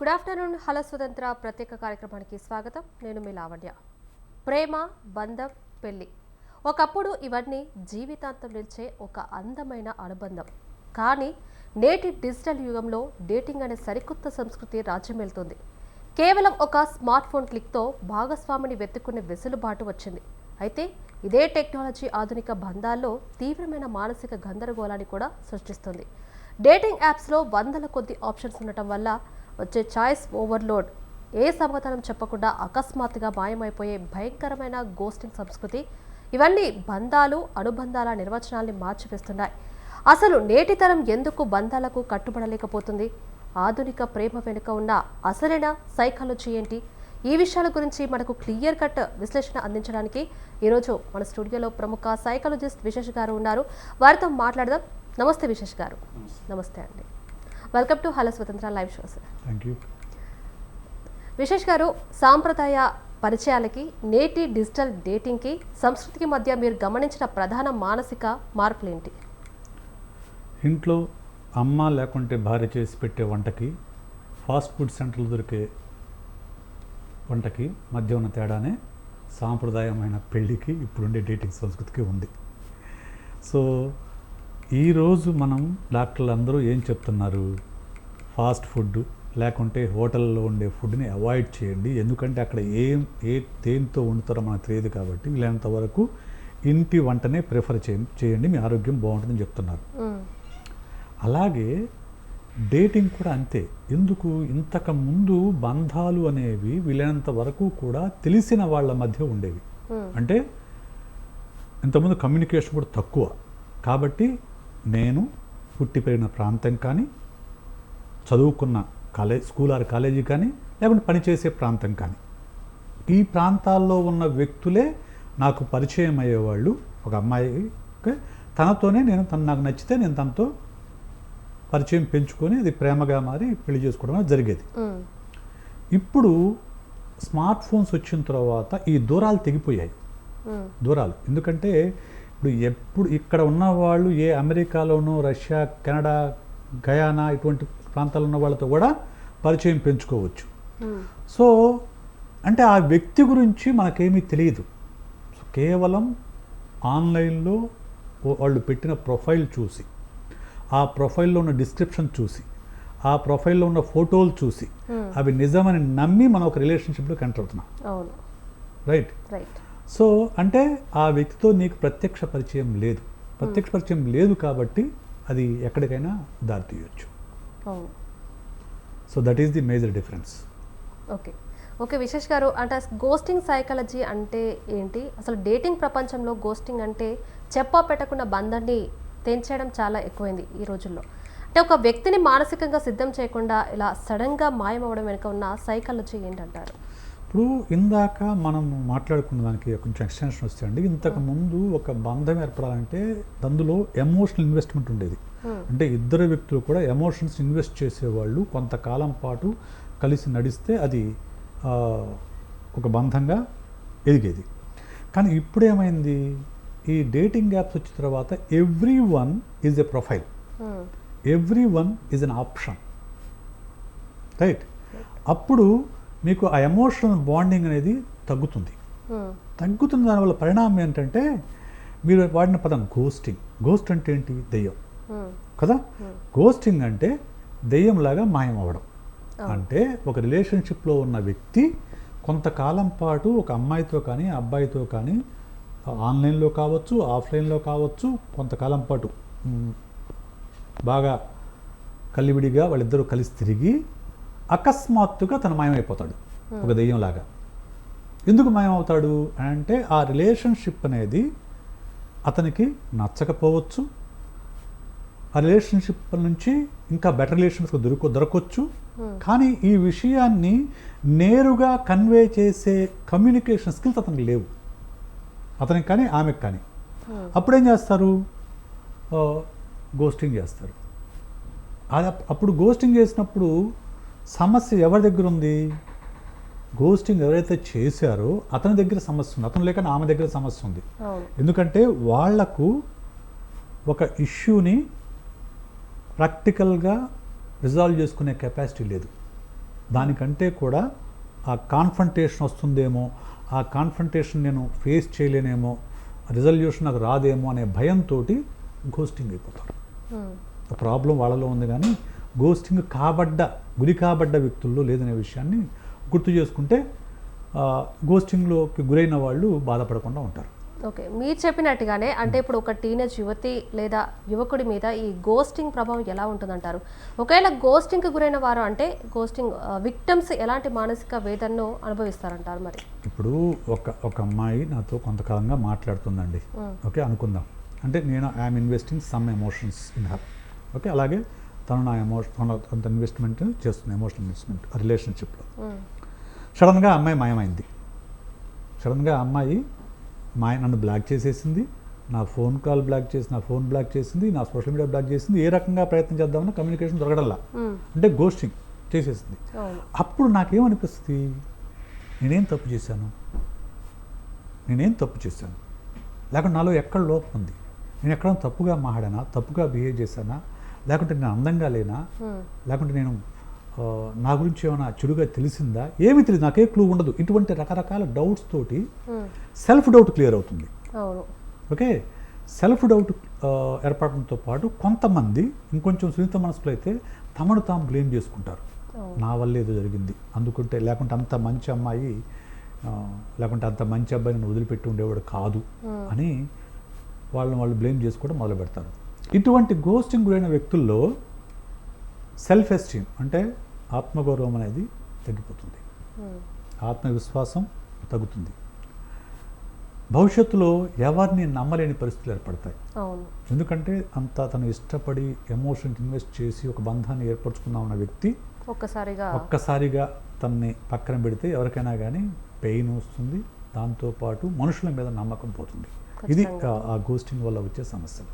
Good afternoon. Hello స్వతంత్ర ప్రత్యేక కార్యక్రమానికి స్వాగతం. నేను మీ లావణ్య. ప్రేమ, బంధం, పెళ్లి ఒకప్పుడు ఇవన్నీ జీవితాంతం నిలిచే ఒక అందమైన అనుబంధం. కానీ నేటి డిజిటల్ యుగంలో డేటింగ్ అనే సరికొత్త సంస్కృతి రాజ్యమేలుతుంది. కేవలం ఒక స్మార్ట్ ఫోన్ క్లిక్తో భాగస్వామిని వెతుక్కునే వెసులుబాటు వచ్చింది. అయితే ఇదే టెక్నాలజీ ఆధునిక బంధాల్లో తీవ్రమైన మానసిక గందరగోళాన్ని కూడా సృష్టిస్తుంది. డేటింగ్ యాప్స్లో వందల కొద్ది ఆప్షన్స్ ఉండటం వల్ల వచ్చే చాయిస్ ఓవర్లోడ్, ఏ సమాధానం చెప్పకుండా అకస్మాత్తుగా మాయమైపోయే భయంకరమైన గోస్టింగ్ సంస్కృతి, ఇవన్నీ బంధాలు, అనుబంధాల నిర్వచనాల్ని మార్చివేస్తున్నాయి. అసలు నేటి తరం ఎందుకు బంధాలకు కట్టుబడలేకపోతుంది? ఆధునిక ప్రేమ వెనుక ఉన్న అసలైన సైకాలజీ ఏంటి? ఈ విషయాల గురించి మనకు క్లియర్ కట్ విశ్లేషణ అందించడానికి ఈరోజు మన స్టూడియోలో ప్రముఖ సైకాలజిస్ట్ విశేష్ గారు ఉన్నారు. వారితో మాట్లాడదాం. నమస్తే విశేష్ గారు. నమస్తే అండి. Welcome to hello Swatantra live show sir. Thank you. Vishesh garu, సాంప్రదాయ పరిచయాలకి నేటి డిజిటల్ డేటింగ్కి సంస్కృతికి మధ్య మీరు గమనించిన ప్రధాన మానసిక మార్పులేంటి? ఇంట్లో అమ్మ లేకుంటే భార్య చేసి పెట్టే వంటకి, ఫాస్ట్ ఫుడ్ సెంటర్లు దొరికే వంటకి మధ్య ఉన్న తేడానే సాంప్రదాయమైన పెళ్ళికి ఇప్పుడుండే డేటింగ్ సంస్కృతికి ఉంది. సో ఈరోజు మనం డాక్టర్లు అందరూ ఏం చెప్తున్నారు? ఫాస్ట్ ఫుడ్ లేకుంటే హోటల్లో ఉండే ఫుడ్ని అవాయిడ్ చేయండి, ఎందుకంటే అక్కడ దేనితో వండుతారో మనకు తెలియదు కాబట్టి వీలైనంత వరకు ఇంటి వంటనే ప్రిఫర్ చేయండి, మీ ఆరోగ్యం బాగుంటుందని చెప్తున్నారు. అలాగే డేటింగ్ కూడా అంతే. ఎందుకు? ఇంతకు ముందు బంధాలు అనేవి వీలైనంత వరకు కూడా తెలిసిన వాళ్ళ మధ్య ఉండేవి. అంటే ఇంతకుముందు కమ్యూనికేషన్ కూడా తక్కువ కాబట్టి నేను పుట్టి పెరిగిన ప్రాంతం కానీ, చదువుకున్న స్కూల్ ఆర్ కాలేజీ కానీ, లేకుంటే పనిచేసే ప్రాంతం కానీ, ఈ ప్రాంతాల్లో ఉన్న వ్యక్తులే నాకు పరిచయం అయ్యేవాళ్ళు. ఒక అమ్మాయి తనతోనే నాకు నచ్చితే నేను తనతో పరిచయం పెంచుకొని అది ప్రేమగా మారి పెళ్లి చేసుకోవడం అనేది జరిగేది. ఇప్పుడు స్మార్ట్ ఫోన్స్ వచ్చిన తర్వాత ఈ దూరాలు తెగిపోయాయి. దూరాలు ఎందుకంటే ఇప్పుడు ఇక్కడ ఉన్న వాళ్ళు అమెరికాలోనూ, రష్యా, కెనడా, గయానా ఇటువంటి ప్రాంతాల్లో ఉన్న వాళ్ళతో కూడా పరిచయం పెంచుకోవచ్చు. సో అంటే ఆ వ్యక్తి గురించి మనకేమీ తెలియదు. కేవలం ఆన్లైన్లో వాళ్ళు పెట్టిన ప్రొఫైల్ చూసి, ఆ ప్రొఫైల్లో ఉన్న డిస్క్రిప్షన్ చూసి, ఆ ప్రొఫైల్లో ఉన్న ఫోటోలు చూసి అవి నిజమని నమ్మి మనం ఒక రిలేషన్షిప్లోకి ఎంటర్ అవుతున్నాం. రైట్. సో అంటే ఆ వ్యక్తితో నీకు ప్రత్యక్ష పరిచయం లేదు. ప్రత్యక్ష పరిచయం లేదు కాబట్టి అది ఎక్కడికైనా దారి తీయొచ్చు. So that is the major difference. Okay Vishesh garu, అంటే గోస్టింగ్ సైకాలజీ అంటే ఏంటి? అసలు డేటింగ్ ప్రపంచంలో గోస్టింగ్ అంటే చెప్పా పెట్టకుండా బంధాన్ని తెంచేయడం చాలా ఎక్కువైంది ఈ రోజుల్లో. అంటే ఒక వ్యక్తిని మానసికంగా సిద్ధం చేయకుండా ఇలా సడన్గా మాయమవ్వడం వెనుక ఉన్న సైకాలజీ ఏంటంటారు? ఇప్పుడు ఇందాక మనం మాట్లాడుకున్న దానికి కొంచెం ఎక్స్టెన్షన్ వస్తే అండి, ఇంతకు ముందు ఒక బంధం ఏర్పడాలంటే అందులో ఎమోషనల్ ఇన్వెస్ట్మెంట్ ఉండేది. అంటే ఇద్దరు వ్యక్తులు కూడా ఎమోషన్స్ ఇన్వెస్ట్ చేసేవాళ్ళు. కొంతకాలం పాటు కలిసి నడిస్తే అది ఒక బంధంగా ఎదిగేది. కానీ ఇప్పుడు ఏమైంది? ఈ డేటింగ్ యాప్స్ వచ్చిన తర్వాత every one is a profile, every one is an option. Right. అప్పుడు మీకు ఆ ఎమోషనల్ బాండింగ్ అనేది తగ్గుతుంది. దానివల్ల పరిణామం ఏంటంటే మీరు వాడిన పదం గోస్టింగ్. గోస్ట్ అంటే ఏంటి? దెయ్యం కదా. గోస్టింగ్ అంటే దెయ్యంలాగా మాయం అవ్వడం. అంటే ఒక రిలేషన్షిప్లో ఉన్న వ్యక్తి కొంతకాలం పాటు ఒక అమ్మాయితో కానీ అబ్బాయితో కానీ ఆన్లైన్లో కావచ్చు, ఆఫ్లైన్లో కావచ్చు, కొంతకాలం పాటు బాగా కలివిడిగా వాళ్ళిద్దరూ కలిసి తిరిగి అకస్మాత్తుగా తను మాయమైపోతాడు ఒక దెయ్యంలాగా. ఎందుకు మాయమవుతాడు అంటే ఆ రిలేషన్షిప్ అనేది అతనికి నచ్చకపోవచ్చు. ఆ రిలేషన్షిప్ నుంచి ఇంకా బెటర్ రిలేషన్స్ దొరకొచ్చు. కానీ ఈ విషయాన్ని నేరుగా కన్వే చేసే కమ్యూనికేషన్ స్కిల్స్ అతనికి లేవు, అతనికి కానీ ఆమెకు కానీ. అప్పుడేం చేస్తారు? గోస్టింగ్ చేస్తారు. అప్పుడు గోస్టింగ్ చేసినప్పుడు సమస్య ఎవరి దగ్గర ఉంది? గోస్టింగ్ ఎవరైతే చేశారో అతని దగ్గర సమస్య ఉంది, అతను లేక ఆమె దగ్గర సమస్య ఉంది. ఎందుకంటే వాళ్లకు ఒక ఇష్యూని ప్రాక్టికల్గా రిజాల్వ్ చేసుకునే కెపాసిటీ లేదు. దానికంటే కూడా ఆ కాన్ఫ్రంటేషన్ వస్తుందేమో, ఆ కాన్ఫ్రంటేషన్ నేను ఫేస్ చేయలేనేమో, రిజల్యూషన్ నాకు రాదేమో అనే భయంతో ఘోస్టింగ్ అయిపోతారు. ప్రాబ్లం వాళ్ళలో ఉంది కానీ ఘోస్టింగ్ గురి కాబడ్డ వ్యక్తుల్లో లేదనే విషయాన్ని గుర్తు చేసుకుంటే ఘోస్టింగ్లోకి గురైన వాళ్ళు బాధపడకుండా ఉంటారు. ఓకే, మీరు చెప్పినట్టుగానే అంటే ఇప్పుడు ఒక టీనేజ్ యువతి లేదా యువకుడి మీద ఈ గోస్టింగ్ ప్రభావం ఎలా ఉంటుందంటారు? ఒకవేళ గోస్టింగ్కి గురైన వారు అంటే గోస్టింగ్ విక్టమ్స్ ఎలాంటి మానసిక వేదనను అనుభవిస్తారంటారు? మరి ఇప్పుడు ఒక అమ్మాయి నాతో కొంతకాలంగా మాట్లాడుతుందండి. ఓకే, అనుకుందాం. అంటే నేను I'm investing some emotions in her. Okay, అలాగే తను నా కొంత ఇన్వెస్ట్మెంట్ చేస్తుంది, ఎమోషనల్ ఇన్వెస్ట్మెంట్ రిలేషన్షిప్లో. సడన్గా అమ్మాయి మాయమైంది. సడన్గా అమ్మాయి నన్ను బ్లాక్ చేసేసింది, నా ఫోన్ కాల్ బ్లాక్ చేసి, నా ఫోన్ బ్లాక్ చేసింది, నా సోషల్ మీడియా బ్లాక్ చేసింది. ఏ రకంగా ప్రయత్నం చేద్దామన్నా కమ్యూనికేషన్ దొరకడల్లా, అంటే గోస్టింగ్ చేసేసింది. అప్పుడు నాకేమనిపిస్తుంది, నేనేం తప్పు చేశాను, లేకుంటే నాలో ఎక్కడ లోపం ఉంది, నేను ఎక్కడ తప్పుగా మాట్లాడానా, తప్పుగా బిహేవ్ చేశానా, లేకుంటే నేను అందంగా లేనా, లేకుంటే నేను నా గురించి ఏమైనా చెడుగా తెలిసిందా, ఏమీ తెలియదు, నాకే క్లూ ఉండదు. ఇటువంటి రకరకాల డౌట్స్ తోటి సెల్ఫ్ డౌట్ క్లియర్ అవుతుంది. ఓకే, సెల్ఫ్ డౌట్ ఏర్పడడంతో పాటు కొంతమంది ఇంకొంచెం సున్నిత మనసులో అయితే తమను తాము బ్లేమ్ చేసుకుంటారు. నా వల్ల ఏదో జరిగింది అందుకుంటే, లేకుంటే అంత మంచి అమ్మాయి లేకుంటే అంత మంచి అబ్బాయి నన్ను వదిలిపెట్టి ఉండేవాడు కాదు అని వాళ్ళు బ్లేమ్ చేసుకోవడం మొదలు పెడతారు. ఇటువంటి గోస్టింగ్ గురైన వ్యక్తుల్లో సెల్ఫ్ ఎస్టీమ్ అంటే ఆత్మగౌరవం అనేది తగ్గిపోతుంది, ఆత్మవిశ్వాసం తగ్గుతుంది. భవిష్యత్తులో ఎవరిని నమ్మలేని పరిస్థితులు ఏర్పడతాయి. ఎందుకంటే అంతా తను ఇష్టపడి ఎమోషన్ ఇన్వెస్ట్ చేసి ఒక బంధాన్ని ఏర్పరచుకుందాం ఉన్న వ్యక్తి ఒక్కసారిగా తనని పక్కన పెడితే ఎవరికైనా కానీ పెయిన్ వస్తుంది, దాంతోపాటు మనుషుల మీద నమ్మకం పోతుంది. ఇది ఆ గోస్టింగ్ వల్ల వచ్చే సమస్యలు.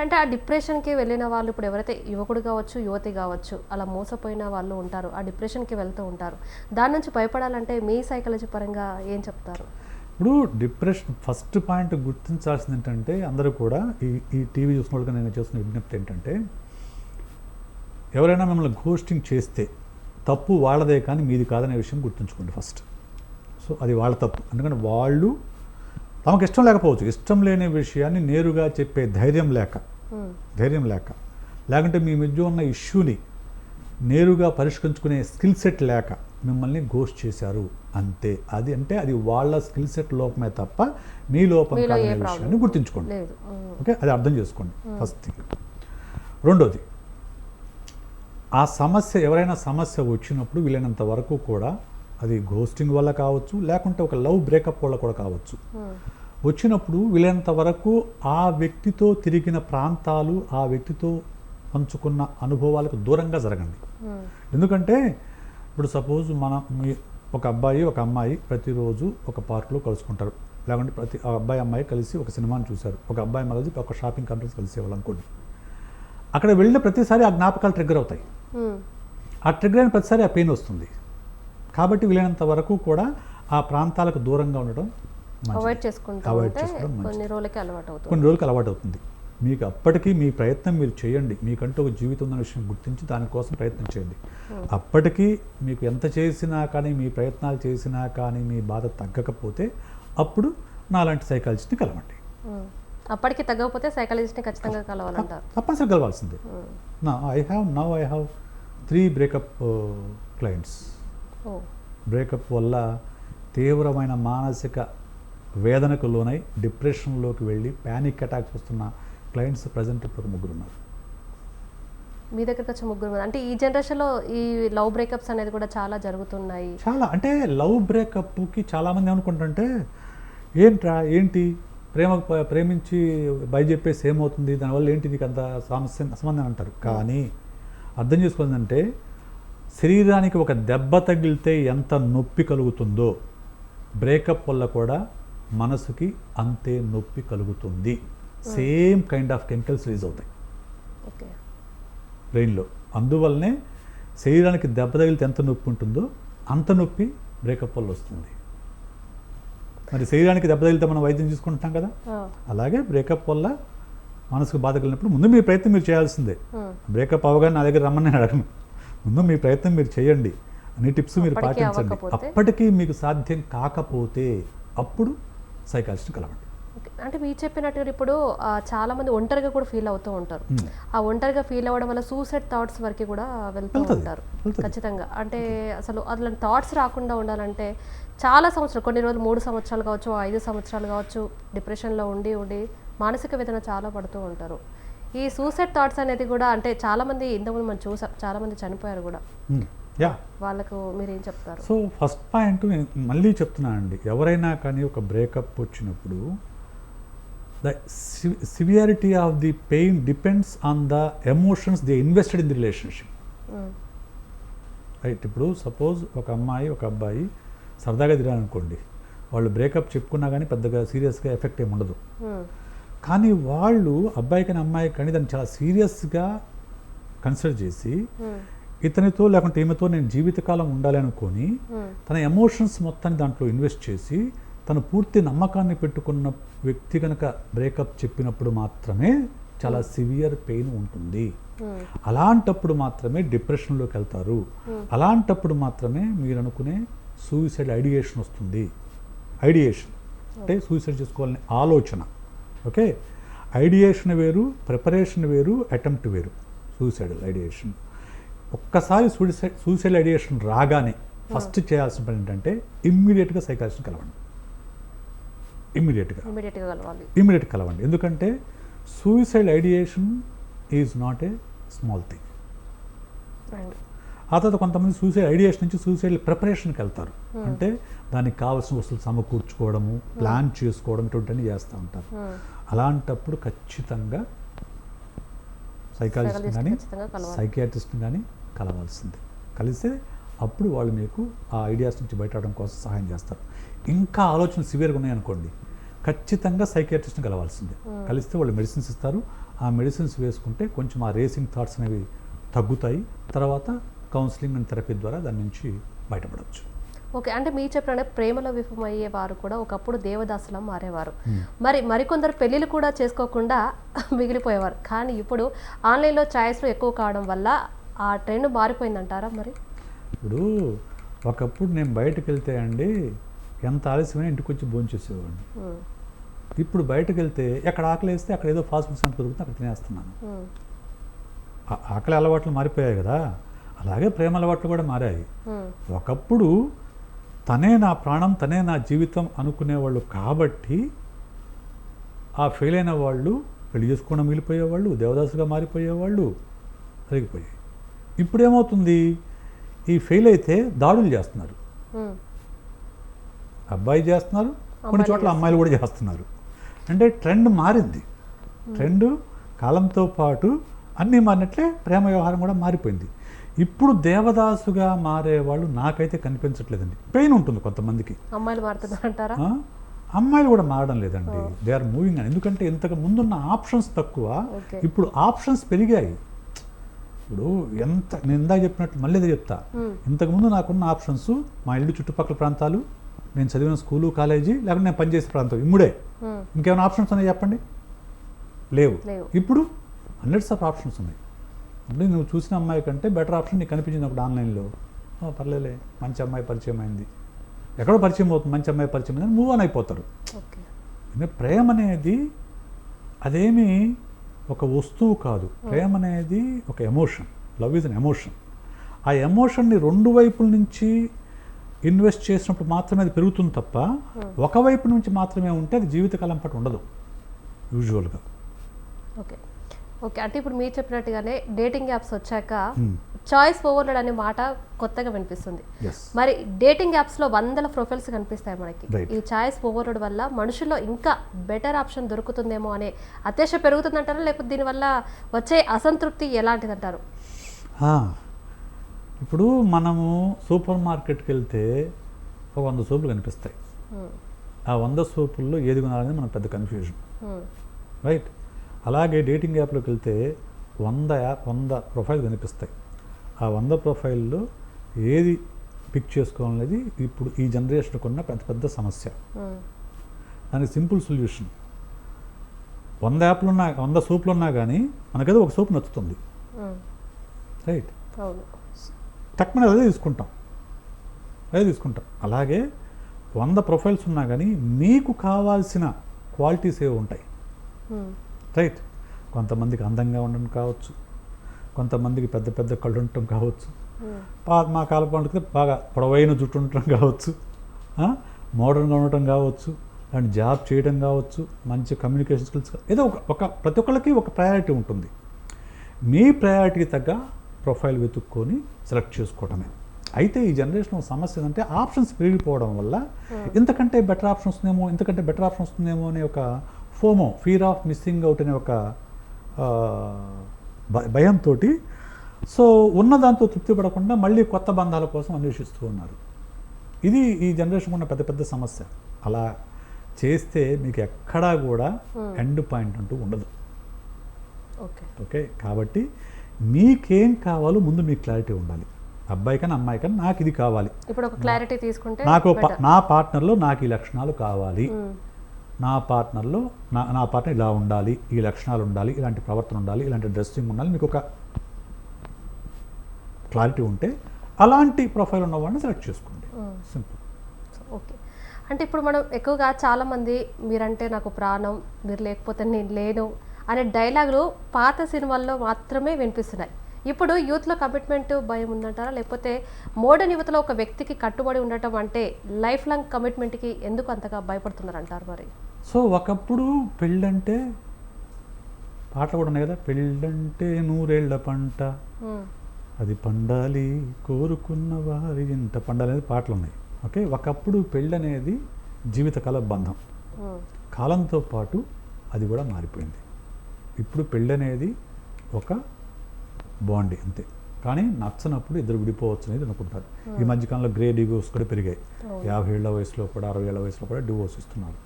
అంటే ఆ డిప్రెషన్కి వెళ్ళిన వాళ్ళు ఇప్పుడు ఎవరైతే యువకుడు కావచ్చు, యువతి కావచ్చు, అలా మోసపోయిన వాళ్ళు ఉంటారు, ఆ డిప్రెషన్కి వెళ్తూ ఉంటారు. దాని నుంచి భయపడాలంటే మీ సైకాలజీ పరంగా ఏం చెప్తారు? ఇప్పుడు డిప్రెషన్ ఫస్ట్ పాయింట్ గుర్తించాల్సింది ఏంటంటే, అందరూ కూడా ఈ టీవీ చూసిన వాళ్ళకి నేను చేస్తున్న విజ్ఞప్తి ఏంటంటే, ఎవరైనా మిమ్మల్ని ఘోస్టింగ్ చేస్తే తప్పు వాళ్ళదే కానీ మీది కాదనే విషయం గుర్తుంచుకోండి ఫస్ట్. సో అది వాళ్ళ తప్పు. ఎందుకంటే వాళ్ళు తమకు ఇష్టం లేకపోవచ్చు, ఇష్టం లేని విషయాన్ని నేరుగా చెప్పే ధైర్యం లేక లేకుంటే మీ మధ్య ఉన్న ఇష్యూని నేరుగా పరిష్కరించుకునే స్కిల్ సెట్ లేక మిమ్మల్ని గోస్ట్ చేశారు అంతే. అది వాళ్ళ స్కిల్ సెట్ లోపమే తప్ప మీ లోపం కాదనే విషయాన్ని గుర్తుంచుకోండి. ఓకే, అది అర్థం చేసుకోండి ఫస్ట్ థింగ్. రెండోది, ఆ సమస్య ఎవరైనా సమస్య వచ్చినప్పుడు వీలైనంత వరకు కూడా అది గోస్టింగ్ వల్ల కావచ్చు, లేకుంటే ఒక లవ్ బ్రేకప్ వల్ల కూడా కావచ్చు, వచ్చినప్పుడు వీలైనంత వరకు ఆ వ్యక్తితో తిరిగిన ప్రాంతాలు, ఆ వ్యక్తితో పంచుకున్న అనుభవాలకు దూరంగా జరగండి. ఎందుకంటే ఇప్పుడు సపోజ్ ఒక అబ్బాయి ఒక అమ్మాయి ప్రతిరోజు ఒక పార్క్లో కలుసుకుంటారు, లేకుంటే ఆ అబ్బాయి అమ్మాయి కలిసి ఒక సినిమాని చూశారు, ఒక అబ్బాయి కలిసి ఒక షాపింగ్ కాంప్లెక్స్ కలిసేవాళ్ళు అనుకోండి. అక్కడ వెళ్ళిన ప్రతిసారి ఆ జ్ఞాపకాలు ట్రిగ్గర్ అవుతాయి, ఆ ట్రిగ్గర్ అయిన ప్రతిసారి ఆ పెయిన్ వస్తుంది. కాబట్టి వీలైనంత వరకు కూడా ఆ ప్రాంతాలకు దూరంగా ఉండడం, అవాయిడ్ చేసుకోవడం కొన్ని రోజులకి అలవాటు అవుతుంది. మీకు అప్పటికీ మీ ప్రయత్నం మీరు చేయండి, మీకంటూ ఒక జీవితం ఉన్న విషయం గుర్తించి దానికోసం ప్రయత్నం చేయండి. అప్పటికీ మీకు ఎంత చేసినా కానీ, మీ ప్రయత్నాలు చేసినా కానీ మీ బాధ తగ్గకపోతే అప్పుడు నాలాంటి సైకాలజిస్ట్ని కలవండి. అప్పటికి తగ్గకపోతే సైకాలజిస్ట్ని ఖచ్చితంగా కలవాలంటారు, తప్పనిసరిగా కలవాల్సిందే. I have 3 breakup clients. Breakup వల్ల తీవ్రమైన మానసిక వేదనకు లోనై డిప్రెషన్లోకి వెళ్ళి ప్యానిక్ అటాక్స్ వస్తున్న క్లయింట్స్ ప్రజెంట్ ఇప్పుడు 3 ఉన్నారు. మీ దగ్గరకు వచ్చే 3 అంటే ఈ జనరేషన్లో ఈ లవ్ బ్రేకప్స్ అనేది కూడా చాలా జరుగుతున్నాయి. చాలా అంటే లవ్ బ్రేకప్కి చాలామంది ఏమనుకుంటుంటే ఏంటి ప్రేమించి బయ చెప్పేసి ఏమవుతుంది, దానివల్ల ఏంటి నీకు అంత సంబంధం అంటారు. కానీ అర్థం చేసుకోవాలంటే శరీరానికి ఒక దెబ్బ తగిలితే ఎంత నొప్పి కలుగుతుందో బ్రేకప్ వల్ల కూడా మనసుకి అంతే నొప్పి కలుగుతుంది. Same kind of chemicals release అవుతాయి బ్రెయిన్లో. అందువల్లనే శరీరానికి దెబ్బ తగిలితే ఎంత నొప్పి ఉంటుందో అంత నొప్పి బ్రేకప్ వల్ల వస్తుంది. మరి శరీరానికి దెబ్బ తగిలితే మనం వైద్యం తీసుకుంటాం కదా, అలాగే బ్రేకప్ వల్ల మనసుకు బాధ కలిగినప్పుడు ముందు మీ ప్రయత్నం మీరు చేయాల్సిందే. బ్రేకప్ అవగానే నా దగ్గర రమ్మని నేను అడగను, ముందు మీ ప్రయత్నం మీరు చేయండి, అన్ని టిప్స్ మీరు అప్పటికీ పాటించండి. అవ్వకపోతే? అప్పటికీ మీకు సాధ్యం కాకపోతే అప్పుడు సైకాలజిస్ట్ని కలవండి. ఓకే. అంటే మీరు చెప్పినట్టుగా ఇప్పుడు చాలా మంది ఒంటరిగా కూడా ఫీల్ అవుతూ ఉంటారు. ఆ ఒంటరిగా ఫీల్ అవ్వడం వల్ల సూసైడ్ థాట్స్ వరకు కూడా వెళ్తూ ఉంటారు. ఖచ్చితంగా అంటే అసలు అలాంటి థాట్స్ రాకుండా ఉండాలంటే చాలా సంవత్సరాలు, కొన్ని రోజులు 3 సంవత్సరాలు కావచ్చు, 5 సంవత్సరాలు కావచ్చు, డిప్రెషన్లో ఉండి మానసిక వేదన చాలా పడుతూ ఉంటారు. ఈ సూసైడ్ థాట్స్ అనేది కూడా అంటే చాలా మంది ఇంతకుముందు మనం చూసాం, చాలా మంది చనిపోయారు కూడా. యా, వాళ్ళకు మీరేం చెప్తారు? సో ఫస్ట్ పాయింట్ నేను మళ్ళీ చెప్తున్నాను అండి, ఎవరైనా కానీ ఒక బ్రేకప్ వచ్చినప్పుడు the severity of the pain depends on the emotions they invested in the relationship. Right. ఇప్పుడు సపోజ్ ఒక అమ్మాయి ఒక అబ్బాయి సరదాగా తిరాలనుకోండి, వాళ్ళు బ్రేకప్ చెప్పుకున్నా కానీ పెద్దగా సీరియస్గా ఎఫెక్ట్ ఏమి ఉండదు. కానీ వాళ్ళు అబ్బాయి కానీ అమ్మాయి కానీ దాన్ని చాలా సీరియస్గా కన్సిడర్ చేసి ఇతనితో లేకుంటే ఈమెతో నేను జీవితకాలం ఉండాలి అనుకొని తన ఎమోషన్స్ మొత్తాన్ని దాంట్లో ఇన్వెస్ట్ చేసి తను పూర్తి నమ్మకాన్ని పెట్టుకున్న వ్యక్తి కనుక బ్రేకప్ చెప్పినప్పుడు మాత్రమే చాలా సివియర్ పెయిన్ ఉంటుంది. అలాంటప్పుడు మాత్రమే డిప్రెషన్లోకి వెళ్తారు. అలాంటప్పుడు మాత్రమే మీరు అనుకునే సూసైడ్ ఐడియేషన్ వస్తుంది. ఐడియేషన్ అంటే సూసైడ్ చేసుకోవాలనే ఆలోచన. ఓకే, ఐడియేషన్ వేరు, ప్రిపరేషన్ వేరు, అటెంప్ట్ వేరు. సూసైడల్ ఐడియేషన్ ఒక్కసారి సూసైడ్ ఐడియేషన్ రాగానే ఫస్ట్ చేయాల్సిన పని ఏంటంటే ఇమ్మీడియట్గా సైకాలజిస్ట్ని కలవండి. ఇమ్మీడియట్గా కలవండి. ఎందుకంటే suicide ideation is not a small thing. ఆ తర్వాత కొంతమంది సూసైడ్ ఐడియేషన్ నుంచి సూసైడ్ ప్రిపరేషన్కి వెళ్తారు. అంటే దానికి కావాల్సిన వస్తువులు సమకూర్చుకోవడము, ప్లాన్ చేసుకోవడం ఇటువంటివన్నీ చేస్తూ ఉంటారు. అలాంటప్పుడు ఖచ్చితంగా సైకాలజిస్ట్ని కానీ సైకియాట్రిస్ట్ని కానీ కలవాల్సిందే. కలిస్తే అప్పుడు వాళ్ళు మీకు ఆ ఐడియాస్ నుంచి బయటపడడం కోసం సహాయం చేస్తారు. ఇంకా ఆలోచనలు సివియర్గా ఉన్నాయనుకోండి, ఖచ్చితంగా సైకియాట్రిస్ట్ని కలవాల్సిందే. కలిస్తే వాళ్ళు మెడిసిన్స్ ఇస్తారు. ఆ మెడిసిన్స్ వేసుకుంటే కొంచెం ఆ రేసింగ్ థాట్స్ అనేవి తగ్గుతాయి. తర్వాత కౌన్సిలింగ్ అండ్ థెరపీ ద్వారా దాని నుంచి బయటపడవచ్చు. ఓకే, అంటే మీరు చెప్పిన ప్రేమలో విఫలమయ్యే వారు కూడా ఒకప్పుడు దేవదాసులా మారేవారు. మరికొందరు పెళ్ళిళ్ళు కూడా చేసుకోకుండా మిగిలిపోయేవారు. కానీ ఇప్పుడు ఆన్లైన్లో ఛాయిస్లు ఎక్కువ కావడం వల్ల ఆ ట్రెండ్ మారిపోయిందంటారా? మరి ఇప్పుడు ఒకప్పుడు నేను బయటకు వెళ్తే అండి ఎంత ఆలస్యమైనా ఇంటికి వచ్చి భోంచేసేవాడిని. ఇప్పుడు బయటకు వెళ్తే ఎక్కడ ఆకలి వేస్తే అక్కడ ఏదో ఫాస్ట్ ఫుడ్ సెంటర్ దొరుకుతుంది, అక్కడ తినేస్తున్నాను. ఆకలి అలవాట్లు మారిపోయాయి కదా, అలాగే ప్రేమ అలవాట్లు కూడా మారాయి. ఒకప్పుడు తనే నా ప్రాణం, తనే నా జీవితం అనుకునేవాళ్ళు కాబట్టి ఆ ఫెయిల్ అయిన వాళ్ళు పెళ్లి చేసుకోవడం మిగిలిపోయేవాళ్ళు, దేవదాసుగా మారిపోయేవాళ్ళు, జరిగిపోయాయి. ఇప్పుడు ఏమవుతుంది, ఈ ఫెయిల్ అయితే దాడులు చేస్తున్నారు. అబ్బాయి చేస్తున్నారు, కొన్ని చోట్ల అమ్మాయిలు కూడా చేస్తున్నారు. అంటే ట్రెండ్ మారింది. ట్రెండ్ కాలంతో పాటు అన్నీ మారినట్లే ప్రేమ వ్యవహారం కూడా మారిపోయింది. ఇప్పుడు దేవదాసుగా మారే వాళ్ళు నాకైతే కనిపించట్లేదండి. పెయిన్ ఉంటుంది కొంతమందికి. అమ్మాయిలు మారుతున్నారంటారా? అమ్మాయిలు కూడా మారడం లేదండి, దే ఆర్ మూవింగ్ అని. ఎందుకంటే ఇంతకు ముందున్న ఆప్షన్స్ తక్కువ, ఇప్పుడు ఆప్షన్స్ పెరిగాయి. ఇప్పుడు నేను ఇందాక చెప్పినట్టు మళ్ళీ అదే చెప్తా, ఇంతకుముందు నాకున్న ఆప్షన్స్ మా ఇల్లు చుట్టుపక్కల ప్రాంతాలు, నేను చదివిన స్కూలు కాలేజీ, లేకపోతే నేను పనిచేసే ప్రాంతం, ఇమ్ముడే. ఇంకేమైనా ఆప్షన్స్ ఉన్నాయి చెప్పండి? లేవు. ఇప్పుడు హండ్రెడ్స్ ఆఫ్ ఆప్షన్స్ ఉన్నాయి. అంటే నువ్వు చూసిన అమ్మాయి కంటే బెటర్ ఆప్షన్ నీకు కనిపించింది అప్పుడు ఆన్లైన్లో. పర్లేలే, మంచి అమ్మాయి పరిచయం అయింది, ఎక్కడో పరిచయం అవుతుంది, మంచి అమ్మాయి పరిచయం అయింది, మూవ్ ఆన్ అయిపోతారు. ప్రేమ అనేది అదేమీ ఒక వస్తువు కాదు. ప్రేమ అనేది ఒక emotion. Love is an emotion. ఆ ఎమోషన్ని రెండు వైపుల నుంచి ఇన్వెస్ట్ చేసినప్పుడు మాత్రమే అది పెరుగుతుంది తప్ప ఒకవైపు నుంచి మాత్రమే ఉంటే అది జీవితకాలం పాటు ఉండదు యూజువల్గా. ఓకే ఓకే, అంటే ఇప్పుడు మీరు చెప్పినట్టుగానే డేటింగ్ యాప్స్ వచ్చాక చాయిస్ ఓవర్లోడ్ అనే మాట కొత్తగా వినిపిస్తుంది. మరి డేటింగ్ యాప్స్లో వందల ప్రొఫైల్స్ కనిపిస్తాయి మనకి. ఈ చాయిస్ ఓవర్లోడ్ వల్ల మనుషుల్లో ఇంకా బెటర్ ఆప్షన్ దొరుకుతుందేమో అనే అత్యాశ పెరుగుతుందంటారా, లేకపోతే దీనివల్ల వచ్చే అసంతృప్తి ఎలాంటిది అంటారు? ఇప్పుడు మనము సూపర్ మార్కెట్కి వెళ్తే ఒక 100 సోపులు కనిపిస్తాయి. ఆ 100 సోపుల్లో ఏది కొనాలనేది మనకు పెద్ద కన్ఫ్యూజన్, రైట్? అలాగే డేటింగ్ యాప్లోకి వెళ్తే 100 ప్రొఫైల్ కనిపిస్తాయి. ఆ 100 ప్రొఫైల్లో ఏది పిక్ చేసుకోవాలనేది ఇప్పుడు ఈ జనరేషన్కి ఉన్న పెద్ద సమస్య. దానికి సింపుల్ సొల్యూషన్, 100 యాప్లు ఉన్నా, 100 సోపులు ఉన్నా కానీ మనకైతే ఒక సోపు నచ్చుతుంది, రైట్? టక్మని అదే తీసుకుంటాం. అలాగే 100 ప్రొఫైల్స్ ఉన్నా కానీ మీకు కావాల్సిన క్వాలిటీస్ ఏవి ఉంటాయి, రైట్? కొంతమందికి అందంగా ఉండడం కావచ్చు, కొంతమందికి పెద్ద పెద్ద కళ్ళు ఉండటం కావచ్చు, మా కాలపాటికి బాగా పొడవైన జుట్టు ఉండటం కావచ్చు, మోడర్న్గా ఉండటం కావచ్చు, అండ్ జాబ్ చేయడం కావచ్చు, మంచి కమ్యూనికేషన్ స్కిల్స్, ఏదో ఒక ప్రతి ఒక్కళ్ళకి ఒక ప్రయారిటీ ఉంటుంది. మీ ప్రయారిటీకి తగ్గ ప్రొఫైల్ వెతుక్కొని సెలెక్ట్ చేసుకోవడమే. అయితే ఈ జనరేషన్ సమస్య ఏంటంటే ఆప్షన్స్ పెరిగిపోవడం వల్ల ఇంతకంటే బెటర్ ఆప్షన్ వస్తుందేమో అనే ఒక FOMO, fear of missing out అనే ఒక భయంతో సో ఉన్న దాంతో తృప్తి పడకుండా మళ్ళీ కొత్త బంధాల కోసం అన్వేషిస్తూ ఉన్నారు. ఇది ఈ జనరేషన్ ఉన్న పెద్ద సమస్య. అలా చేస్తే మీకు ఎక్కడా కూడా ఎండ్ పాయింట్ అంటూ ఉండదు. ఓకే, కాబట్టి మీకేం కావాలో ముందు మీకు క్లారిటీ ఉండాలి. అబ్బాయికైనా అమ్మాయికైనా నాకు ఇది కావాలి, ఇప్పుడు ఒక క్లారిటీ తీసుకుంటే నా పార్ట్నర్లో నాకు ఈ లక్షణాలు కావాలి, నా పార్ట్నర్ ఇలా ఉండాలి, ఈ లక్షణాలు ఉండాలి, ఇలాంటి ప్రవర్తన ఉండాలి, ఇలాంటి డ్రెస్సింగ్ ఉండాలి, మీకు ఒక క్లారిటీ ఉంటే అలాంటి ప్రొఫైల్ ఉన్న వాళ్ళని సెలెక్ట్ చేసుకోండి. సింపుల్. ఓకే, అంటే ఇప్పుడు మనం ఎక్కువగా చాలామంది మీరంటే నాకు ప్రాణం, మీరు లేకపోతే నేను లేను అనే డైలాగులు పాత సినిమాల్లో మాత్రమే వినిపిస్తున్నాయి. ఇప్పుడు యూత్లో కమిట్మెంట్ భయం ఉందంటారా, లేకపోతే మోడర్న్ యువతలో ఒక వ్యక్తికి కట్టుబడి ఉండటం అంటే లైఫ్ లాంగ్ కమిట్మెంట్కి ఎందుకు అంతగా భయపడుతున్నారంటారు మరి? సో ఒకప్పుడు పెళ్ళంటే పాటలు కూడా ఉన్నాయి కదా, పెళ్ళంటే 100 ఏళ్ల పంట, అది పండాలి కోరుకున్న వారి ఇంట పండాలి అనేది పాటలు ఉన్నాయి. ఓకే, ఒకప్పుడు పెళ్ళి అనేది జీవితకాల బంధం, కాలంతో పాటు అది కూడా మారిపోయింది. ఇప్పుడు పెళ్ళి అనేది ఒక బాండ్ అంతే, కానీ నచ్చనప్పుడు ఇద్దరు విడిపోవచ్చు అనేది అనుకుంటారు. ఈ మధ్యకాలంలో గ్రే డివోర్స్ కూడా పెరిగాయి. 50 ఏళ్ల వయసులో కూడా 60 ఏళ్ల వయసులో కూడా డివోర్స్ ఇస్తున్నారు.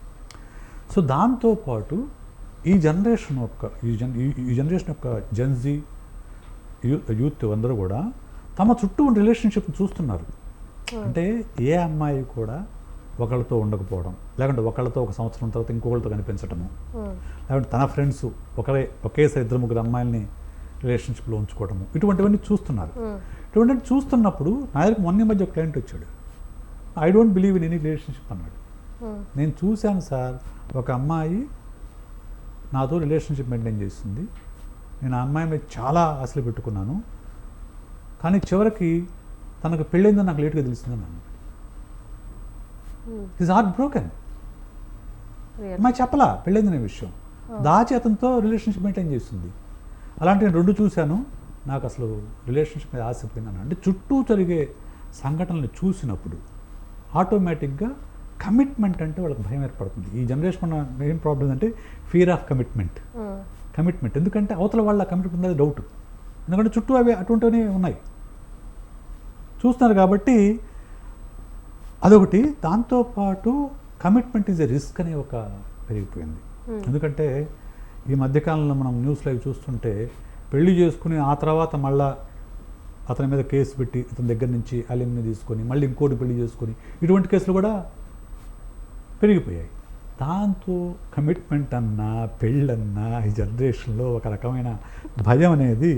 సో దాంతోపాటు ఈ జనరేషన్ యొక్క జెన్జీ యూత్ అందరూ కూడా తమ చుట్టూ ఉన్న రిలేషన్షిప్ని చూస్తున్నారు. అంటే ఏ అమ్మాయి కూడా ఒకళ్ళతో ఉండకపోవడం, లేకుంటే ఒకళ్ళతో ఒక సంవత్సరం తర్వాత ఇంకొకళ్ళతో కనిపించడము, లేకుంటే తన ఫ్రెండ్స్ ఒకేసారి 2-3 అమ్మాయిల్ని రిలేషన్షిప్లో ఉంచుకోవడము, ఇటువంటివన్నీ చూస్తున్నారు. ఇటువంటివి చూస్తున్నప్పుడు నా దగ్గరికి మొన్న మధ్య ఒక క్లయింట్ వచ్చాడు. I don't believe in any relationship అన్నాడు. నేను చూశాను సార్, ఒక అమ్మాయి నాతో రిలేషన్షిప్ మెయింటైన్ చేస్తుంది, నేను ఆ అమ్మాయి మీద చాలా ఆశలు పెట్టుకున్నాను, కానీ చివరికి తనకు పెళ్ళైందని నాకు లేట్గా తెలిసిందని అన్నాడు. Is heart broken. అమ్మాయి చెప్పలా పెళ్ళైందనే విషయం, దాచి అతనితో రిలేషన్షిప్ మెయింటైన్ చేస్తుంది. అలాంటి నేను 2 చూశాను, నాకు అసలు రిలేషన్షిప్ మీద ఆశపోయినాను. అంటే చుట్టూ జరిగే సంఘటనలు చూసినప్పుడు ఆటోమేటిక్గా కమిట్మెంట్ అంటే వాళ్ళకి భయం ఏర్పడుతుంది. ఈ జనరేషన్ ఉన్న మెయిన్ ప్రాబ్లం అంటే ఫియర్ ఆఫ్ కమిట్మెంట్. ఎందుకంటే అవతల వాళ్ళ కమిట్మెంట్ అనేది డౌట్, ఎందుకంటే చుట్టూ అవి అటువంటివన్నీ ఉన్నాయి చూస్తున్నారు కాబట్టి అదొకటి. దాంతోపాటు కమిట్మెంట్ ఈజ్ ఎ రిస్క్ అనే ఒక పెరిగిపోయింది. ఎందుకంటే ఈ మధ్యకాలంలో మనం న్యూస్ లైవ్ చూస్తుంటే పెళ్లి చేసుకుని ఆ తర్వాత మళ్ళా అతని మీద కేసు పెట్టి అతని దగ్గర నుంచి అలిమ్ని తీసుకొని మళ్ళీ ఇంకోటి పెళ్లి చేసుకొని ఇటువంటి కేసులు కూడా పెరిగిపోయాయి. దాంతో కమిట్మెంట్ అన్నా పెళ్ళన్నా ఈ జనరేషన్లో ఒక రకమైన భయం అనేది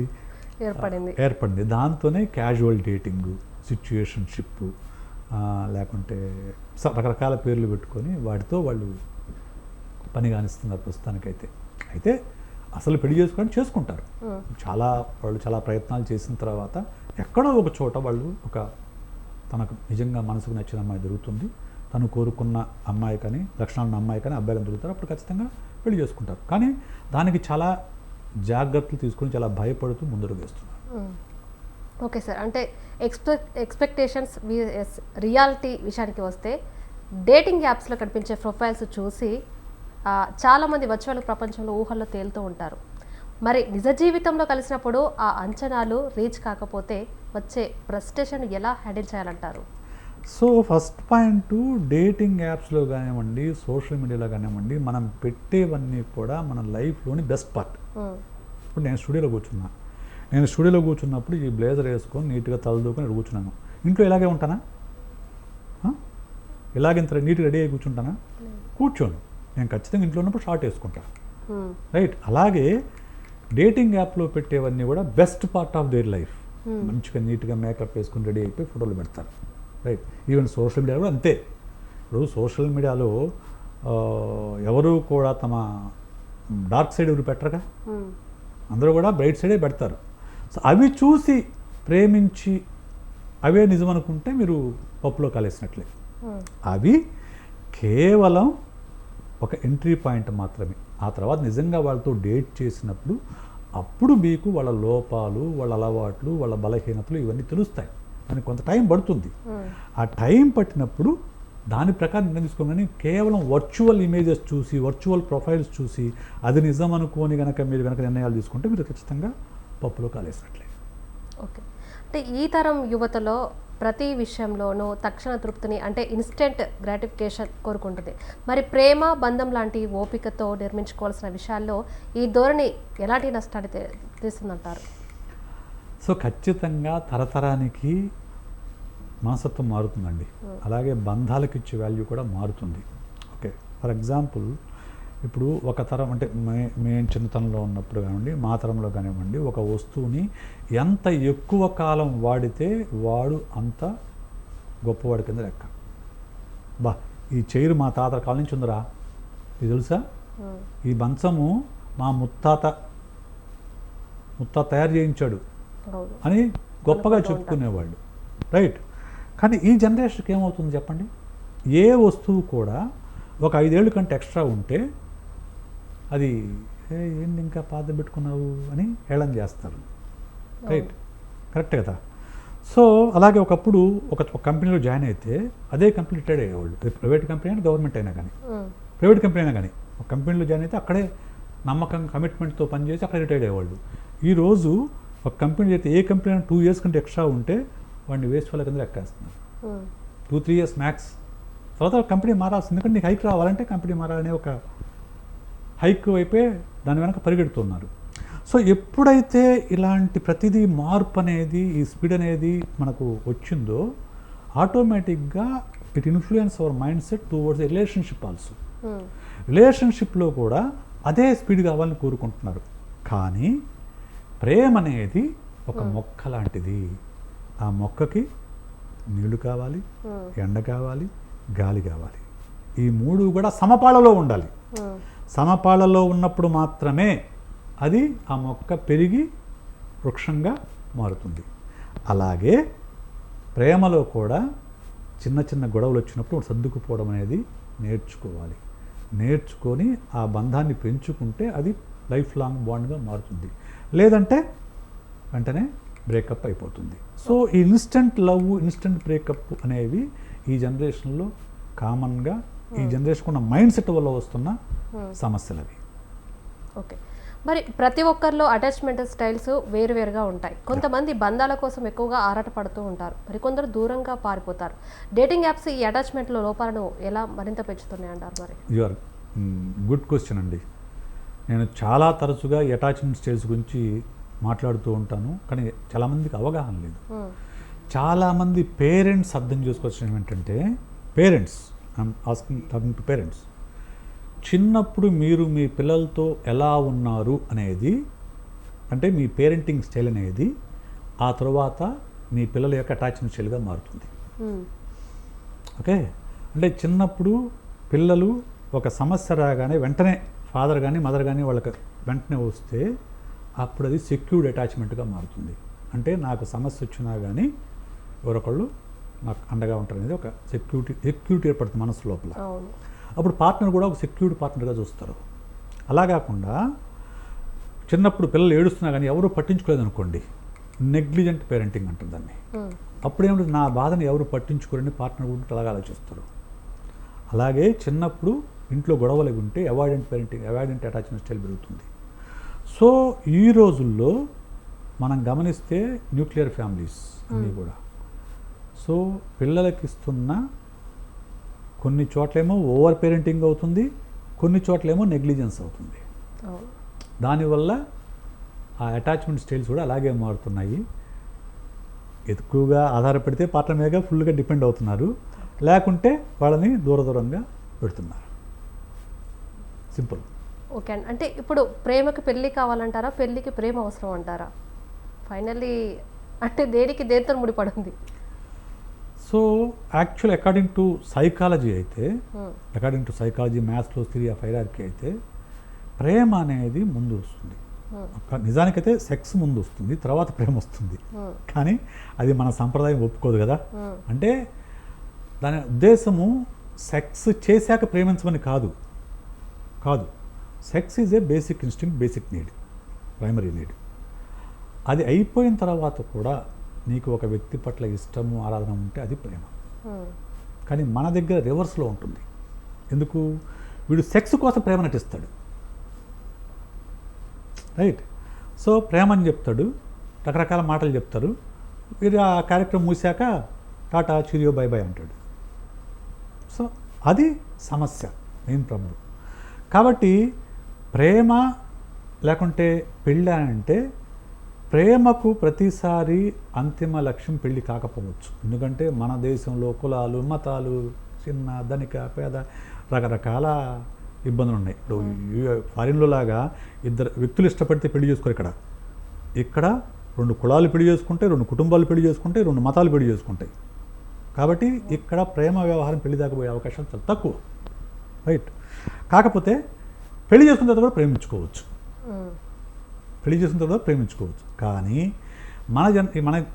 ఏర్పడింది. దాంతోనే క్యాజువల్ డేటింగ్, సిచ్యుయేషన్షిప్, లేకుంటే రకరకాల పేర్లు పెట్టుకొని వాటితో వాళ్ళు పని కానిస్తున్నారు ప్రస్తుతానికైతే. అయితే అసలు పెళ్లి చేసుకోవడానికి చేసుకుంటారు, వాళ్ళు చాలా ప్రయత్నాలు చేసిన తర్వాత ఎక్కడో ఒక చోట వాళ్ళు తనకు నిజంగా మనసుకు నచ్చిన అమ్మాయి దొరుకుతుంది, తను కోరుకున్న అమ్మాయి కానీ లక్షణాలున్న అమ్మాయి కానీ అబ్బాయిని దొరుకుతారు, అప్పుడు ఖచ్చితంగా పెళ్లి చేసుకుంటారు. కానీ దానికి చాలా జాగ్రత్తలు తీసుకొని చాలా భయపడుతూ ముందుకు వేస్తున్నారు. ఓకే సార్, అంటే ఎక్స్పెక్టేషన్స్ రియాలిటీ విషయానికి వస్తే డేటింగ్ యాప్స్లో కనిపించే ప్రొఫైల్స్ చూసి చాలామంది వర్చువల్ ప్రపంచంలో ఊహల్లో తేలుతూ ఉంటారు. మరి నిజ జీవితంలో కలిసినప్పుడు ఆ అంచనాలు రీచ్ కాకపోతే వచ్చే ఫ్రస్ట్రేషన్ ఎలా హ్యాండిల్ చేయాలంటారు? సో ఫస్ట్ పాయింట్, డేటింగ్ యాప్స్లో కానివ్వండి, సోషల్ మీడియాలో కానివ్వండి, మనం పెట్టేవన్నీ కూడా మన లైఫ్లోని బెస్ట్ పార్ట్. ఇప్పుడు నేను స్టూడియోలో కూర్చున్నప్పుడు ఈ బ్లేజర్ వేసుకొని నీట్గా తలదూకొని కూర్చున్నాను. ఇంట్లో ఇలాగే ఉంటానా? ఇలాగెంత నీట్గా రెడీ అయ్యి కూర్చుంటానా? కూర్చోను. నేను ఖచ్చితంగా ఇంట్లో ఉన్నప్పుడు షార్ట్ వేసుకుంటాను, రైట్? అలాగే డేటింగ్ యాప్లో పెట్టేవన్నీ కూడా best part of their life. మంచిగా నీట్గా మేకప్ వేసుకుని రెడీ అయిపోయి ఫోటోలు పెడతారు, రైట్. ఈవెన్ సోషల్ మీడియా కూడా అంతే. ఇప్పుడు సోషల్ మీడియాలో ఎవరు కూడా తమ డార్క్ సైడ్ ఎవరు పెట్టరుగా, అందరూ కూడా బ్రైట్ సైడే పెడతారు. సో అవి చూసి ప్రేమించి అవే నిజం అనుకుంటే మీరు పప్పులో కాలేసినట్లే. అవి కేవలం ఒక ఎంట్రీ పాయింట్ మాత్రమే. ఆ తర్వాత నిజంగా వాళ్ళతో డేట్ చేసినప్పుడు అప్పుడు మీకు వాళ్ళ లోపాలు, వాళ్ళ అలవాట్లు, వాళ్ళ బలహీనతలు ఇవన్నీ తెలుస్తాయి. దానికి కొంత టైం పడుతుంది. ఆ టైం పట్టినప్పుడు దాని ప్రకారం నిర్ణయం తీసుకోగానే కేవలం వర్చువల్ ఇమేజెస్ చూసి, వర్చువల్ ప్రొఫైల్స్ చూసి అది నిజం అనుకోని కనుక మీరు కనుక నిర్ణయాలు తీసుకుంటే మీరు ఖచ్చితంగా పప్పులో కాలేసినట్లే. ఓకే. అంటే ఈ తరం యువతలో ప్రతి విషయంలోనూ తక్షణ తృప్తిని, అంటే ఇన్స్టెంట్ గ్రాటిఫికేషన్ కోరుకుంటుంది. మరి ప్రేమ, బంధం లాంటి ఓపికతో నిర్మించుకోవాల్సిన విషయాల్లో ఈ ధోరణి ఎలాంటి నష్టాన్ని తెస్తుందంటారు? సో ఖచ్చితంగా తరతరానికి మనస్తత్వం మారుతుందండి. అలాగే బంధాలకు ఇచ్చే వాల్యూ కూడా మారుతుంది. ఓకే, ఫర్ ఎగ్జాంపుల్ ఇప్పుడు ఒక తరం అంటే మేము చిన్నతనంలో ఉన్నప్పుడు కానివ్వండి, మా తరంలో కానివ్వండి, ఒక వస్తువుని ఎంత ఎక్కువ కాలం వాడితే వాడు అంత గొప్పవాడి కింద లెక్క. బా, ఈ చైరు మా తాత కాలం నుంచి ఉందిరా, ఇది తెలుసా, ఈ మంచము మా ముత్తాత తయారు చేయించాడు అని గొప్పగా చెప్పుకునేవాళ్ళు, రైట్. కానీ ఈ జనరేషన్కి ఏమవుతుంది చెప్పండి, ఏ వస్తువు కూడా ఒక 5 ఏళ్ళ కంటే ఎక్స్ట్రా ఉంటే అది ఏంటి ఇంకా పాత పెట్టుకున్నావు అని హేళన చేస్తారు, రైట్, కరెక్ట్ కదా. సో అలాగే ఒకప్పుడు ఒక కంపెనీలో జాయిన్ అయితే అదే కంపెనీ రిటైర్డ్ అయ్యేవాళ్ళు. ప్రైవేట్ కంపెనీ అయినా గవర్నమెంట్ అయినా కానీ, ప్రైవేట్ కంపెనీ అయినా కానీ ఒక కంపెనీలో జాయిన్ అయితే అక్కడే నమ్మకం కమిట్మెంట్తో పనిచేసి అక్కడే రిటైర్డ్ అయ్యేవాళ్ళు. ఈరోజు ఒక కంపెనీ అయితే ఏ కంపెనీ అయినా 2 ఇయర్స్ కంటే ఎక్స్ట్రా ఉంటే వాడిని వేస్ట్ వాళ్ళ కింద ఎక్కేస్తున్నారు. 2-3 ఇయర్స్ మ్యాక్స్. తర్వాత కంపెనీ మారాల్సింది, ఎందుకంటే నీకు హైక్ రావాలంటే కంపెనీ మారాలనే ఒక హైక్ వైపే దాని వెనక పరిగెడుతున్నారు. సో ఎప్పుడైతే ఇలాంటి ప్రతిదీ మార్పు అనేది, ఈ స్పీడ్ అనేది మనకు వచ్చిందో ఆటోమేటిక్గా it influence our mind set towards relationship also. రిలేషన్షిప్లో కూడా అదే స్పీడ్ కావాలని కోరుకుంటున్నారు. కానీ ప్రేమ అనేది ఒక మొక్క లాంటిది. ఆ మొక్కకి నీళ్లు కావాలి, ఎండ కావాలి, గాలి కావాలి. ఈ 3 కూడా సమపాళలో ఉండాలి. సమపాళలో ఉన్నప్పుడు మాత్రమే అది ఆ మొక్క పెరిగి వృక్షంగా మారుతుంది. అలాగే ప్రేమలో కూడా చిన్న చిన్న గొడవలు వచ్చినప్పుడు సర్దుకుపోవడం అనేది నేర్చుకోవాలి. నేర్చుకొని ఆ బంధాన్ని పెంచుకుంటే అది లైఫ్ లాంగ్ బాండ్గా మారుతుంది. లేదంటే వెంటనే బ్రేకప్ అయిపోతుంది. సో ఈ ఇన్స్టెంట్ లవ్, ఇన్స్టెంట్ బ్రేకప్ అనేవి ఈ జనరేషన్లో కామన్గా, ఈ జనరేషన్ ఉన్న మైండ్ సెట్ వల్ల వస్తున్న సమస్యలు అవి. ఓకే, మరి ప్రతి ఒక్కరిలో అటాచ్మెంట్ స్టైల్స్ వేరువేరుగా ఉంటాయి. కొంతమంది బంధాల కోసం ఎక్కువగా ఆరాటపడుతూ ఉంటారు, మరి కొందరు దూరంగా పారిపోతారు. డేటింగ్ యాప్స్ ఈ అటాచ్మెంట్లో లోపాలను ఎలా మరింత పెంచుతున్నాయి అంటారు? మరి యూఆర్ గుడ్ క్వశ్చన్ అండి. నేను చాలా తరచుగా అటాచ్మెంట్ స్టైల్స్ గురించి మాట్లాడుతూ ఉంటాను, కానీ చాలామందికి అవగాహన లేదు. చాలామంది పేరెంట్స్ అర్థం చేసుకోవాల్సిన ఏంటంటే, parents, I'm asking talking to parents, చిన్నప్పుడు మీరు మీ పిల్లలతో ఎలా ఉన్నారు అనేది, అంటే మీ పేరెంటింగ్ స్టైల్ అనేది ఆ తర్వాత మీ పిల్లల యొక్క అటాచ్మెంట్ స్టైల్గా మారుతుంది. ఓకే, అంటే చిన్నప్పుడు పిల్లలు ఒక సమస్య రాగానే వెంటనే ఫాదర్ కానీ మదర్ కానీ వాళ్ళకి వెంటనే వస్తే అప్పుడు అది సెక్యూర్డ్ అటాచ్మెంట్గా మారుతుంది. అంటే నాకు సమస్య వచ్చినా కానీ ఎవరొకళ్ళు నాకు అండగా ఉంటారు అనేది ఒక సెక్యూరిటీ ఏర్పడుతుంది మనసు లోపల. అప్పుడు పార్ట్నర్ కూడా ఒక సెక్యూర్డ్ పార్ట్నర్గా చూస్తారు. అలా కాకుండా చిన్నప్పుడు పిల్లలు ఏడుస్తున్నా కానీ ఎవరు పట్టించుకోలేదు అనుకోండి, నెగ్లిజెంట్ పేరెంటింగ్ అంటారు దాన్ని. అప్పుడేమిటి, నా బాధని ఎవరు పట్టించుకోరని పార్ట్నర్ కూడా అలాగే ఆలోచిస్తారు. అలాగే చిన్నప్పుడు ఇంట్లో గొడవలు ఉంటే అవాయిడెంట్ అటాచ్మెంట్ స్టైల్ పెరుగుతుంది. సో ఈ రోజుల్లో మనం గమనిస్తే న్యూక్లియర్ ఫ్యామిలీస్ అన్నీ కూడా, సో పిల్లలకి ఇస్తున్న కొన్ని చోట్లేమో ఓవర్ పేరెంటింగ్ అవుతుంది, కొన్ని చోట్లేమో నెగ్లిజెన్స్ అవుతుంది. దానివల్ల ఆ అటాచ్మెంట్ స్టైల్స్ కూడా అలాగే మారుతున్నాయి. ఎక్కువగా ఆధారపడితే పార్ట్నర్ మీద ఫుల్గా డిపెండ్ అవుతున్నారు, లేకుంటే వాళ్ళని దూరంగా పెడుతున్నారు. సింపుల్. ఓకే అండి, అంటే ఇప్పుడు ప్రేమకి పెళ్ళి కావాలంటారా, పెళ్ళికి ప్రేమ అవసరం అంటారా? ఫైనల్లీ అంటే దేనితో ముడిపడి ఉంది? So actual according to psychology అయితే, అకార్డింగ్ టు సైకాలజీ, మ్యాథ్స్లో థియరీ ఆఫ్ హైరార్కీ అయితే ప్రేమ అనేది ముందు వస్తుంది. నిజానికైతే సెక్స్ ముందు వస్తుంది, తర్వాత ప్రేమ వస్తుంది. కానీ అది మన సంప్రదాయం ఒప్పుకోదు కదా. అంటే దాని ఉద్దేశము సెక్స్ చేశాక ప్రేమించమని కాదు. Sex is a basic instinct, basic need, primary need. అది అయిపోయిన తర్వాత కూడా నీకు ఒక వ్యక్తి పట్ల ఇష్టము, ఆరాధన ఉంటే అది ప్రేమ. కానీ మన దగ్గర రివర్స్లో ఉంటుంది. ఎందుకు? వీడు సెక్స్ కోసం ప్రేమ నటిస్తాడు, రైట్? సో ప్రేమ అని చెప్తాడు, రకరకాల మాటలు చెప్తారు. వీడు ఆ కార్యక్రమం మూసాక టాటా చిరియో బై బై అంటాడు. సో అది సమస్య, మెయిన్ ప్రాబ్లం. కాబట్టి ప్రేమ లేకుంటే పెళ్ళి అంటే ప్రేమకు ప్రతిసారి అంతిమ లక్ష్యం పెళ్ళి కాకపోవచ్చు. ఎందుకంటే మన దేశంలో కులాలు, మతాలు, చిన్న, ధనిక, పేద, రకరకాల ఇబ్బందులు ఉన్నాయి. ఇప్పుడు ఫారిన్లో లాగా ఇద్దరు వ్యక్తులు ఇష్టపడితే పెళ్లి చేసుకోరు. ఇక్కడ 2 కులాలు పెళ్లి చేసుకుంటే, 2 కుటుంబాలు పెళ్లి చేసుకుంటే, 2 మతాలు పెళ్లి చేసుకుంటాయి. కాబట్టి ఇక్కడ ప్రేమ వ్యవహారం పెళ్లి దాకా పోయే అవకాశాలు చాలా తక్కువ, రైట్? కాకపోతే పెళ్లి చేసుకున్న తర్వాత కూడా ప్రేమించుకోవచ్చు. కానీ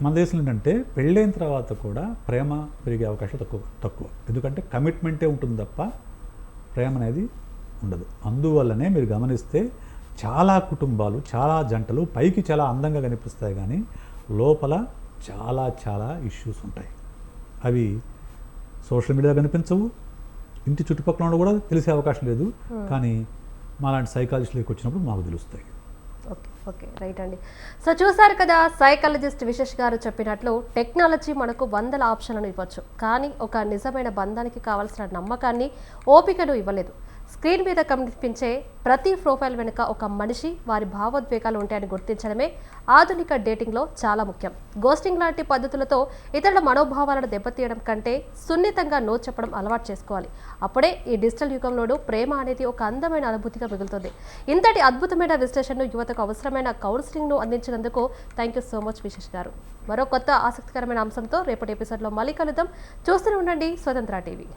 మన దేశంలో ఏంటంటే పెళ్ళైన తర్వాత కూడా ప్రేమ పెరిగే అవకాశాలు తక్కువ. ఎందుకంటే కమిట్మెంటే ఉంటుంది తప్ప ప్రేమ అనేది ఉండదు. అందువల్లనే మీరు గమనిస్తే చాలా కుటుంబాలు, చాలా జంటలు పైకి చాలా అందంగా కనిపిస్తాయి, కానీ లోపల చాలా ఇష్యూస్ ఉంటాయి. అవి సోషల్ మీడియా కనిపించవు, ఇంటి చుట్టుపక్కల కూడా తెలిసే అవకాశం లేదు. కానీ మాలాంటి సైకాలజిస్టులకు వచ్చినప్పుడు మాకు తెలుస్తాయి. ఓకే రైట్ అండి. సో చూసారు కదా, సైకాలజిస్ట్ విశేష్ గారు చెప్పినట్లు టెక్నాలజీ మనకు 100 ఆప్షన్లను ఇవ్వచ్చు, కానీ ఒక నిజమైన బంధానికి కావాల్సిన నమ్మకాన్ని, ఓపికను ఇవ్వలేదు. స్క్రీన్ మీద కనిపించే ప్రతి ప్రొఫైల్ వెనుక ఒక మనిషి, వారి భావోద్వేగాలు ఉంటాయని గుర్తించడమే ఆధునిక డేటింగ్లో చాలా ముఖ్యం. గోస్టింగ్ లాంటి పద్ధతులతో ఇతరుల మనోభావాలను దెబ్బతీయడం కంటే సున్నితంగా నో చెప్పడం అలవాటు చేసుకోవాలి. అప్పుడే ఈ డిజిటల్ యుగంలోనూ ప్రేమ అనేది ఒక అందమైన అనుభూతిగా మిగులుతుంది. ఇంతటి అద్భుతమైన విశ్లేషణను, యువతకు అవసరమైన కౌన్సిలింగ్ను అందించినందుకు థ్యాంక్ యూ సో మచ్ విశేష్ గారు. మరో కొత్త ఆసక్తికరమైన అంశంతో రేపటి ఎపిసోడ్లో మళ్ళీ కలుద్దాం. చూస్తూనే ఉండండి స్వతంత్ర టీవీ.